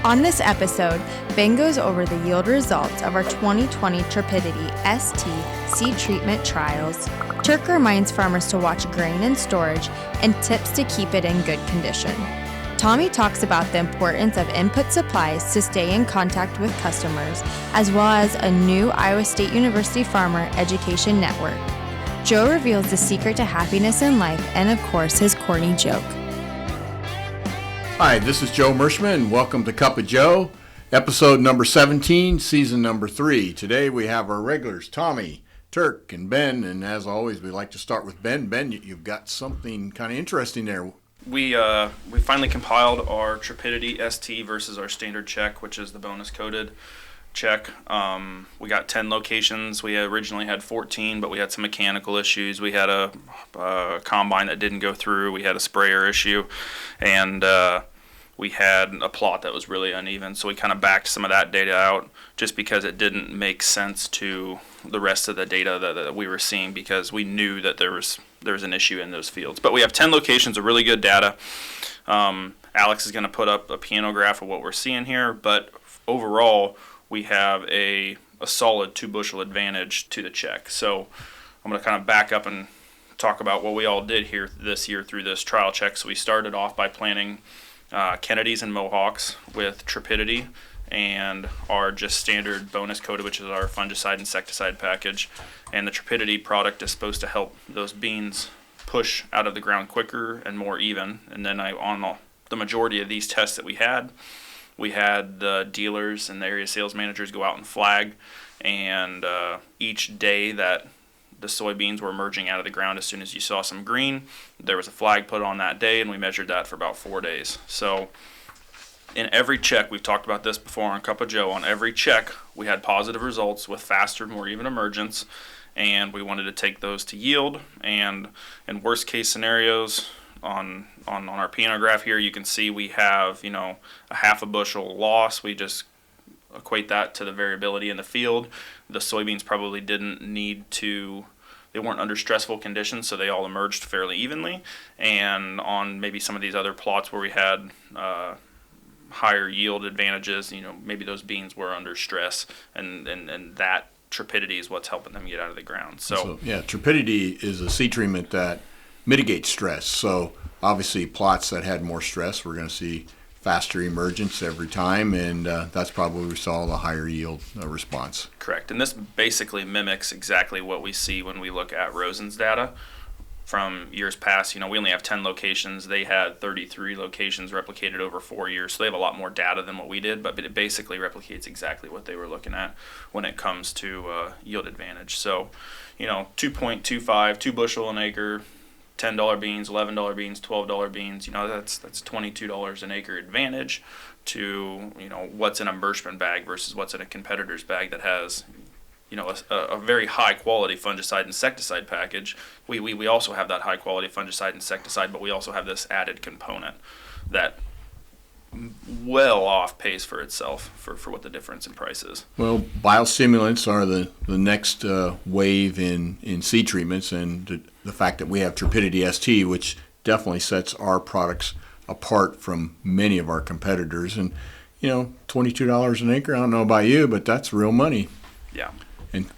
On this episode, Ben goes over the yield results of our 2020 Tripidity ST seed treatment trials. Turk reminds farmers to watch grain in storage and tips to keep it in good condition. Tommy talks about the importance of input supplies to stay in contact with customers, as well as a new Iowa State University Farmer Education Network. Joe reveals the secret to happiness in life and, of course, his corny joke. Hi, this is Joe Merschman. Welcome to Cup of Joe, episode number 17, season number 3. Today we have our regulars, Tommy, Turk, and Ben. And as always, we like to start with Ben. Ben, you've got something kind of interesting there. We finally compiled our Tripidity ST versus our standard check, which is the bonus coded check. We got 10 locations. We originally had 14, but we had some mechanical issues. We had a combine that didn't go through. We had a sprayer issue, and we had a plot that was really uneven. So we kind of backed some of that data out just because it didn't make sense to the rest of the data that we were seeing, because we knew that there was an issue in those fields. But we have 10 locations of really good data. Alex is going to put up a piano graph of what we're seeing here, but overall we have a solid 2 bushel advantage to the check. So I'm going to kind of back up and talk about what we all did here this year through this trial check. So we started off by planting Kennedys and Mohawks with Tripidity and our just standard bonus coated, which is our fungicide insecticide package. And the Tripidity product is supposed to help those beans push out of the ground quicker and more even. And then on the majority of these tests that we had the dealers and the area sales managers go out and flag, and each day that the soybeans were emerging out of the ground, as soon as you saw some green, there was a flag put on that day, and we measured that for about 4 days. So in every check, we've talked about this before on Cup of Joe, on every check we had positive results with faster, more even emergence, and we wanted to take those to yield. And in worst case scenarios, on our piano graph here, you can see we have, a half a bushel loss. We just equate that to the variability in the field. The soybeans probably they weren't under stressful conditions, so they all emerged fairly evenly. And on maybe some of these other plots where we had higher yield advantages, maybe those beans were under stress, and that Tripidity is what's helping them get out of the ground. So yeah, Tripidity is a seed treatment that mitigates stress. So obviously plots that had more stress, we're going to see faster emergence every time, and that's probably where we saw the higher yield response. Correct. And this basically mimics exactly what we see when we look at Rosen's data from years past. We only have 10 locations. They had 33 locations replicated over 4 years, so they have a lot more data than what we did, but it basically replicates exactly what they were looking at when it comes to yield advantage. So, 2.25, 2 bushel an acre, $10 beans, $11 beans, $12 beans, that's $22 an acre advantage to, what's in a Merschman bag versus what's in a competitor's bag that has, a very high quality fungicide insecticide package. We also have that high quality fungicide insecticide, but we also have this added component that well off pays for itself for what the difference in price is. Well, biostimulants are the next wave in seed treatments, and the fact that we have Tripidity ST, which definitely sets our products apart from many of our competitors. And $22 an acre, I don't know about you, but that's real money. Yeah. And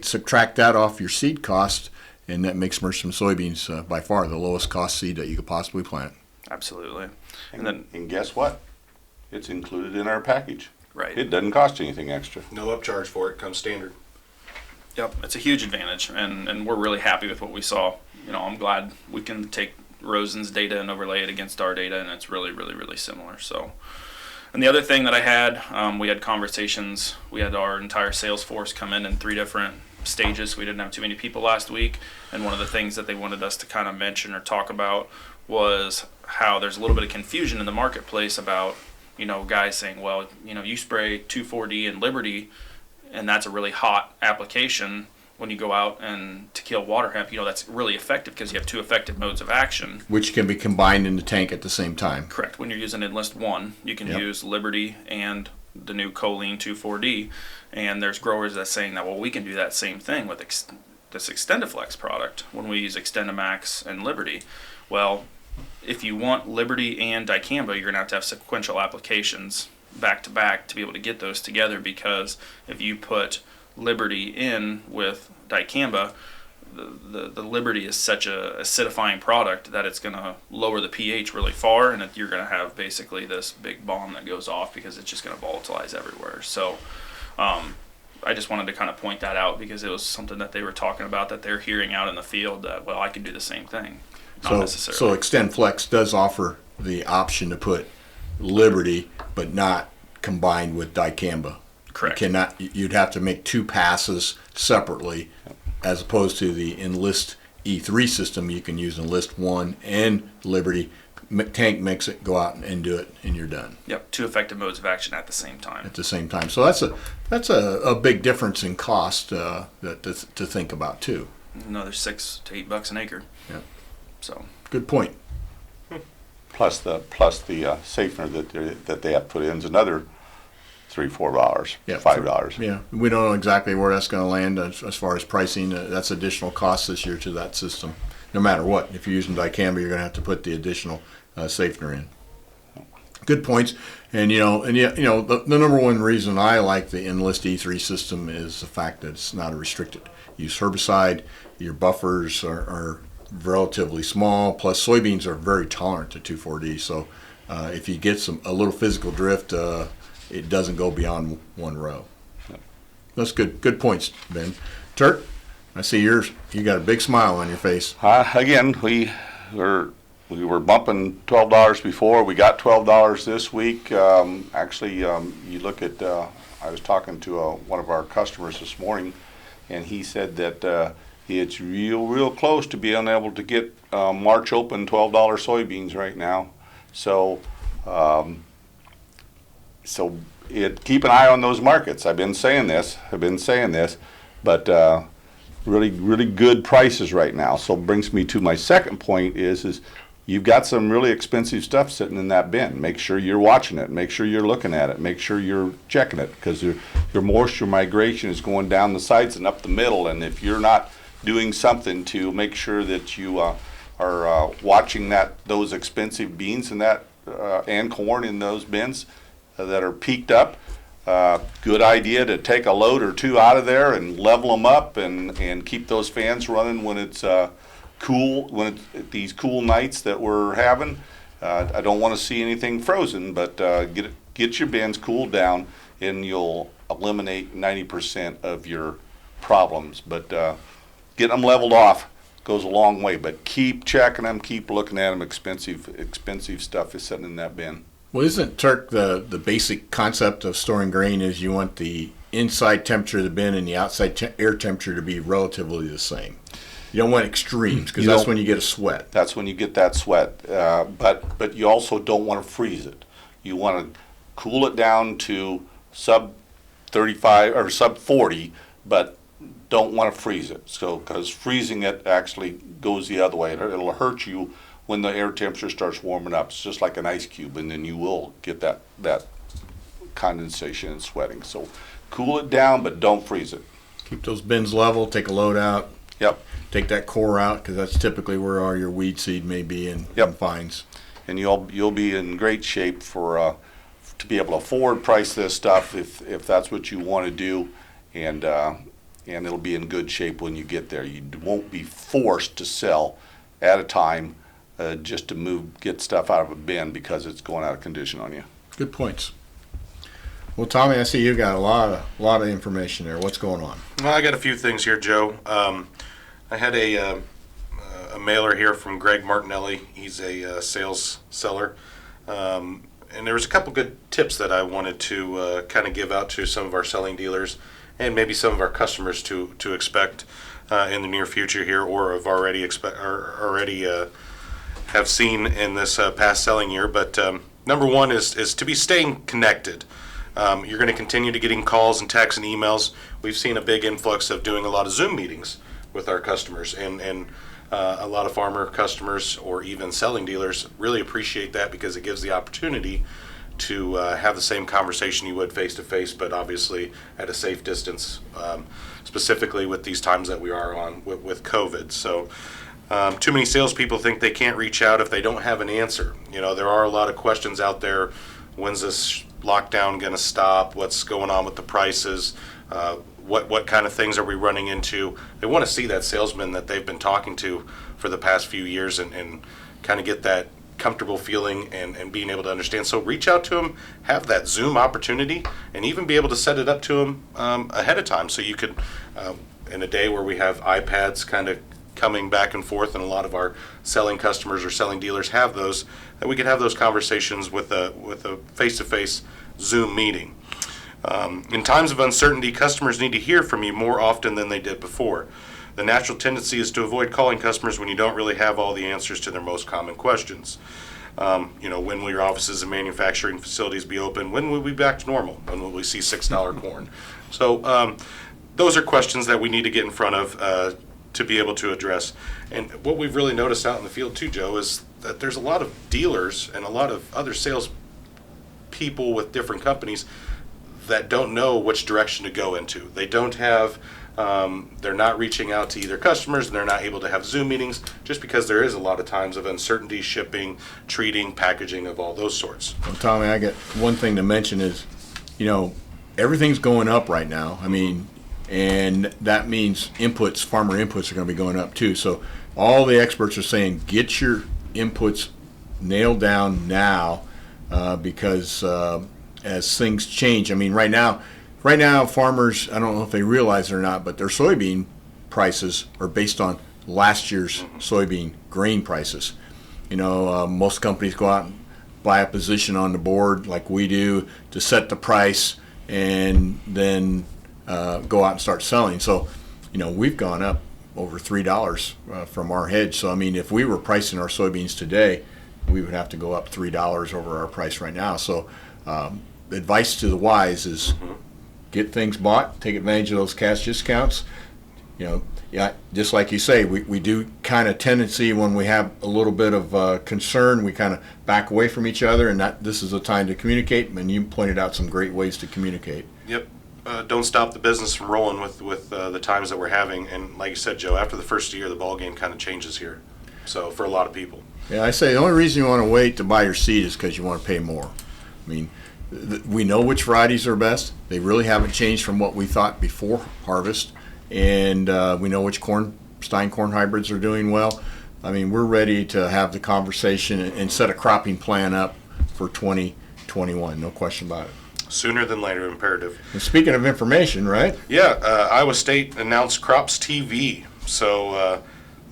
subtract that off your seed cost, and that makes Merschman soybeans by far the lowest cost seed that you could possibly plant. Absolutely. And guess what? It's included in our package. Right. It doesn't cost you anything extra. No upcharge for it. Comes standard. Yep, it's a huge advantage, and we're really happy with what we saw. I'm glad we can take Rosen's data and overlay it against our data, and it's really, really, really similar. So, and the other thing that I had, we had conversations. We had our entire sales force come in 3 different stages. We didn't have too many people last week, and one of the things that they wanted us to kind of mention or talk about was how there's a little bit of confusion in the marketplace about, guys saying, well, you spray 2,4-D and Liberty, and that's a really hot application when you go out and to kill water hemp. That's really effective because you have 2 effective modes of action, which can be combined in the tank at the same time. Correct. When you're using Enlist 1, you can use Liberty and the new choline 2,4-D, and there's growers that's saying that, well, we can do that same thing with this Extendiflex product when we use Extendamax and Liberty. Well, if you want Liberty and dicamba, you're going to have sequential applications back to back to be able to get those together, because if you put Liberty in with dicamba, the Liberty is such a acidifying product that it's going to lower the pH really far, and you're going to have basically this big bomb that goes off because it's just going to volatilize everywhere. So I just wanted to kind of point that out, because it was something that they were talking about, that they're hearing out in the field, that, well, I can do the same thing. Not necessarily. So Extend Flex does offer the option to put Liberty, but not combined with dicamba. Correct. You'd have to make 2 passes separately, as opposed to the Enlist E3 system. You can use Enlist 1 and Liberty, tank mix it, go out and do it, and you're done. Yep, 2 effective modes of action at the same time. At the same time. So that's a big difference in cost to think about too. Another $6 to $8 an acre. Yeah. So good point. Plus the safener that they have put in is another $3-4, Yeah, $5. Yeah, we don't know exactly where that's going to land as far as pricing. That's additional cost this year to that system. No matter what, if you're using dicamba, you're going to have to put the additional safener in. Good points. And the number one reason I like the Enlist E3 system is the fact that it's not a restricted use herbicide. Your buffers are relatively small. Plus, soybeans are very tolerant to 2,4-D. So if you get a little physical drift, it doesn't go beyond 1 row. That's good points, Ben. Turk, I see yours. You got a big smile on your face. Again, we were bumping $12 before. We got $12 this week. Actually, you look at. I was talking to one of our customers this morning, and he said that it's real close to being able to get March open $12 soybeans right now. So. Keep an eye on those markets. I've been saying this, but really good prices right now. So it brings me to my second point is you've got some really expensive stuff sitting in that bin. Make sure you're watching it. Make sure you're looking at it. Make sure you're checking it, because your moisture migration is going down the sides and up the middle. And if you're not doing something to make sure that you are watching those expensive beans and corn in those bins that are peaked up, good idea to take a load or 2 out of there and level them up and keep those fans running when it's cool, these cool nights that we're having. I don't want to see anything frozen, but get your bins cooled down, and you'll eliminate 90% of your problems. But getting them leveled off goes a long way. But keep checking them, keep looking at them. Expensive stuff is sitting in that bin. Well, isn't, Turk, the basic concept of storing grain is you want the inside temperature of the bin and the outside air temperature to be relatively the same? You don't want extremes, because that's when you get a sweat. That's when you get that sweat. But you also don't want to freeze it. You want to cool it down to sub 35 or sub 40, but don't want to freeze it. So, because freezing it actually goes the other way. It'll hurt you when the air temperature starts warming up. It's just like an ice cube, and then you will get that condensation and sweating. So cool it down, but don't freeze it. Keep those bins level, take a load out. Yep. Take that core out, because that's typically where all your weed seed may be in fines. And you'll be in great shape for to be able to forward price this stuff if that's what you want to do, and it'll be in good shape when you get there. You won't be forced to sell at a time just to get stuff out of a bin because it's going out of condition on you. Good points. Well, Tommy, I see you got a lot of information there. What's going on? Well, I got a few things here, Joe. I had a mailer here from Greg Martinelli. He's a sales seller. And there was a couple good tips that I wanted to kind of give out to some of our selling dealers and maybe some of our customers to expect in the near future here, or have already have seen in this past selling year. But number one is to be staying connected. You're going to continue to getting calls and texts and emails. We've seen a big influx of doing a lot of Zoom meetings with our customers, and a lot of farmer customers or even selling dealers really appreciate that, because it gives the opportunity to have the same conversation you would face to face, but obviously at a safe distance, specifically with these times that we are on with COVID. So too many salespeople think they can't reach out if they don't have an answer. You know, there are a lot of questions out there When's this lockdown going to stop? What's going on with the prices? What kind of things are we running into? They want to see that salesman that they've been talking to for the past few years and kind of get that comfortable feeling and being able to understand. So reach out to them, have that Zoom opportunity, and even be able to set it up to them ahead of time, so you could, in a day where we have iPads kind of coming back and forth, and a lot of our selling customers or selling dealers have those, that we could have those conversations with a face-to-face Zoom meeting. In times of uncertainty, customers need to hear from you more often than they did before. The natural tendency is to avoid calling customers when you don't really have all the answers to their most common questions. When will your offices and manufacturing facilities be open? When will we be back to normal? When will we see $6 corn? So those are questions that we need to get in front of to be able to address. And what we've really noticed out in the field too, Joe, is that there's a lot of dealers and a lot of other sales people with different companies that don't know which direction to go into. They don't have they're not reaching out to either customers, and they're not able to have Zoom meetings, just because there is a lot of times of uncertainty, shipping, treating, packaging, of all those sorts. Well, Tommy, I got one thing to mention is, everything's going up right now. I mean, and that means farmer inputs are going to be going up too. So all the experts are saying, get your inputs nailed down now, because as things change. I mean, right now, farmers, I don't know if they realize it or not, but their soybean prices are based on last year's soybean grain prices. Most companies go out and buy a position on the board like we do to set the price, and then go out and start selling. So, we've gone up over $3 from our hedge. So, I mean, if we were pricing our soybeans today, we would have to go up $3 over our price right now. So, advice to the wise is get things bought, take advantage of those cash discounts. Just like you say, we do kind of tendency when we have a little bit of concern, we kind of back away from each other, and this is a time to communicate, and you pointed out some great ways to communicate. Yep. Don't stop the business from rolling with the times that we're having. And like you said, Joe, after the first year, the ball game kind of changes here. So for a lot of people. Yeah, I say the only reason you want to wait to buy your seed is because you want to pay more. I mean, we know which varieties are best. They really haven't changed from what we thought before harvest. And we know which Stein corn hybrids are doing well. I mean, we're ready to have the conversation and set a cropping plan up for 2021. No question about it. Sooner than later, imperative. And speaking of information, right? Yeah, Iowa State announced CropsTV. So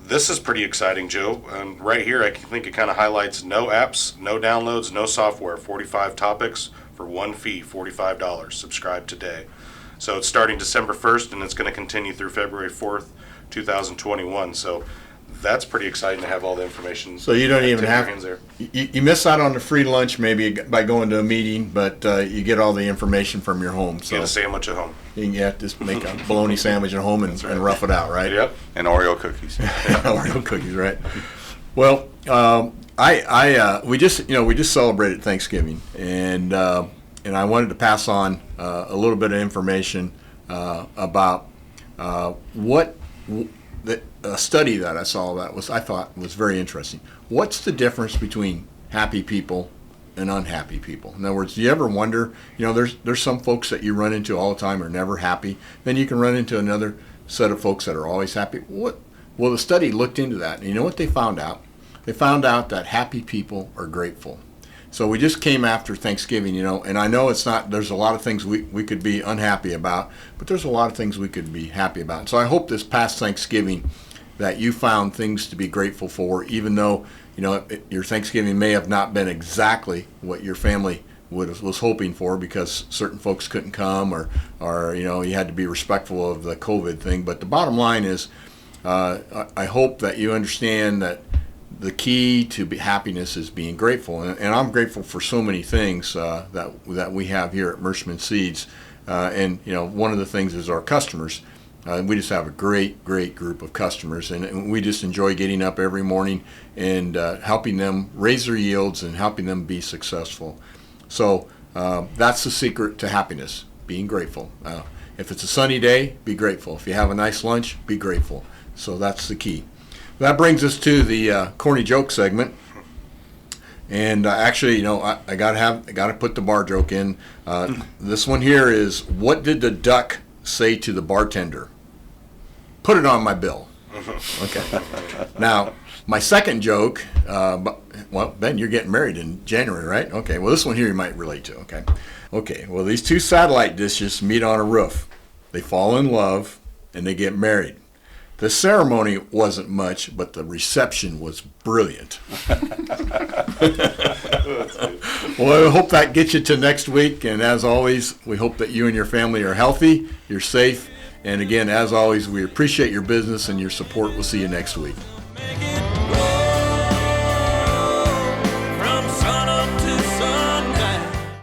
this is pretty exciting, Joe. Right here, I think it kind of highlights no apps, no downloads, no software, 45 topics for one fee, $45. Subscribe today. So it's starting December 1st, and it's going to continue through February 4th, 2021. So that's pretty exciting to have all the information. So you don't even have hands there. You miss out on the free lunch maybe by going to a meeting, but you get all the information from your home. So get a sandwich at home. You can just make a bologna sandwich at home and rough it out, right? Yep. And Oreo cookies. Oreo cookies, right? Well, we just celebrated Thanksgiving, and I wanted to pass on a little bit of information about a study that I saw that I thought was very interesting. What's the difference between happy people and unhappy people? In other words, do you ever wonder, there's some folks that you run into all the time are never happy. Then you can run into another set of folks that are always happy. Well, the study looked into that, and you know what they found out? They found out that happy people are grateful. So we just came after Thanksgiving, and I know there's a lot of things we could be unhappy about, but there's a lot of things we could be happy about. So I hope this past Thanksgiving that you found things to be grateful for, even though, your Thanksgiving may have not been exactly what your family was hoping for, because certain folks couldn't come or you had to be respectful of the COVID thing. But the bottom line is, I hope that you understand that the key to happiness is being grateful, and I'm grateful for so many things that we have here at Merschman Seeds, and one of the things is our customers. We just have a great group of customers, and we just enjoy getting up every morning and helping them raise their yields and helping them be successful. So that's the secret to happiness: being grateful. If it's a sunny day, be grateful. If you have a nice lunch, be grateful. So that's the key. That brings us to the corny joke segment. And actually, you know, I gotta put the bar joke in. This one here is, what did the duck say to the bartender? Put it on my bill. Okay. Now, my second joke, well, Ben, you're getting married in January, right? Okay, well, this one here you might relate to, okay? Okay, well, these two satellite dishes meet on a roof. They fall in love, and they get married. The ceremony wasn't much, but the reception was brilliant. Well, I hope that gets you to next week, and as always, we hope that you and your family are healthy, you're safe, and again, as always, we appreciate your business and your support. We'll see you next week.